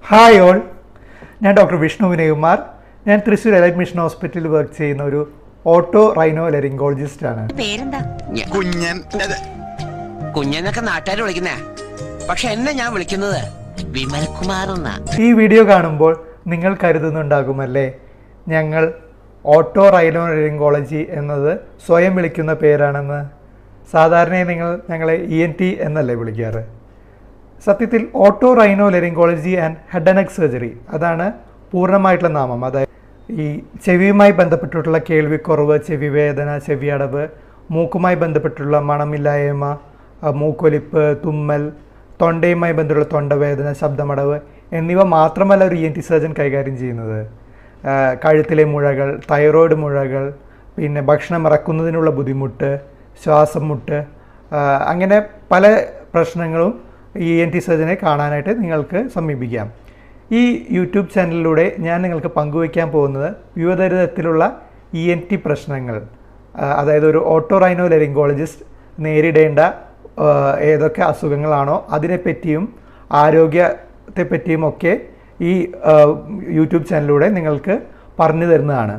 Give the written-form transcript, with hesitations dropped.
Hi all, ഞാൻ doctor Vishnu Vinayakumar. ഞാൻ Thrissur elite mission ഹോസ്പിറ്റലിൽ വർക്ക് ചെയ്യുന്ന ഒരു ഓട്ടോ റൈനോ ലെറിങ്കോളജിസ്റ്റ് ആണ്. പേരെന്താ? കുഞ്ഞൻ. കുഞ്ഞനൊക്കെ നാട്ടുകാർ വിളിക്കുന്നേ, പക്ഷെ എന്നെ ഞാൻ വിളിക്കുന്നത് വിമൽകുമാർ എന്നാ. ഈ വീഡിയോ കാണുമ്പോൾ നിങ്ങൾ കരുതുന്നുണ്ടാകുമല്ലേ, ഞങ്ങൾ ഓട്ടോ റൈനോ ലെറിങ്കോളജി എന്നത് സ്വയം വിളിക്കുന്ന പേരാണെന്ന്. സാധാരണയായി നിങ്ങൾ ഞങ്ങളെ ENT എന്നല്ലേ വിളിക്കാറ്. സത്യത്തിൽ otorhinolaryngology and head and neck surgery, അതാണ് പൂർണ്ണമായിട്ടുള്ള നാമം. അതായത് ഈ ചെവിയുമായി ബന്ധപ്പെട്ടിട്ടുള്ള കേൾവിക്കുറവ്, ചെവി വേദന, ചെവി അടവ്, മൂക്കുമായി ബന്ധപ്പെട്ടുള്ള മണമില്ലായ്മ, മൂക്കൊലിപ്പ്, തുമ്മൽ, തൊണ്ടയുമായി ബന്ധമുള്ള തൊണ്ടവേദന, ശബ്ദമടവ് എന്നിവ മാത്രമല്ല ഒരു ENT സർജൻ കൈകാര്യം ചെയ്യുന്നത്. കഴുത്തിലെ മുഴകൾ, തൈറോയ്ഡ് മുഴകൾ, പിന്നെ ഭക്ഷണം ഇറക്കുന്നതിനുള്ള ബുദ്ധിമുട്ട്, ശ്വാസം മുട്ട്, അങ്ങനെ പല പ്രശ്നങ്ങളും ENT സർജനെ കാണാനായിട്ട് നിങ്ങൾക്ക് സമീപിക്കാം. ഈ യൂട്യൂബ് ചാനലിലൂടെ ഞാൻ നിങ്ങൾക്ക് പങ്കുവയ്ക്കാൻ പോകുന്നത് വിവിധ തരത്തിലുള്ള ENT പ്രശ്നങ്ങൾ, അതായത് ഒരു ഓട്ടോ റൈനോ ലെറിങ്കോളജിസ്റ്റ് നേരിടേണ്ട ഏതൊക്കെ അസുഖങ്ങളാണോ അതിനെപ്പറ്റിയും ആരോഗ്യത്തെപ്പറ്റിയും ഒക്കെ ഈ യൂട്യൂബ് ചാനലിലൂടെ നിങ്ങൾക്ക് പറഞ്ഞു തരുന്നതാണ്.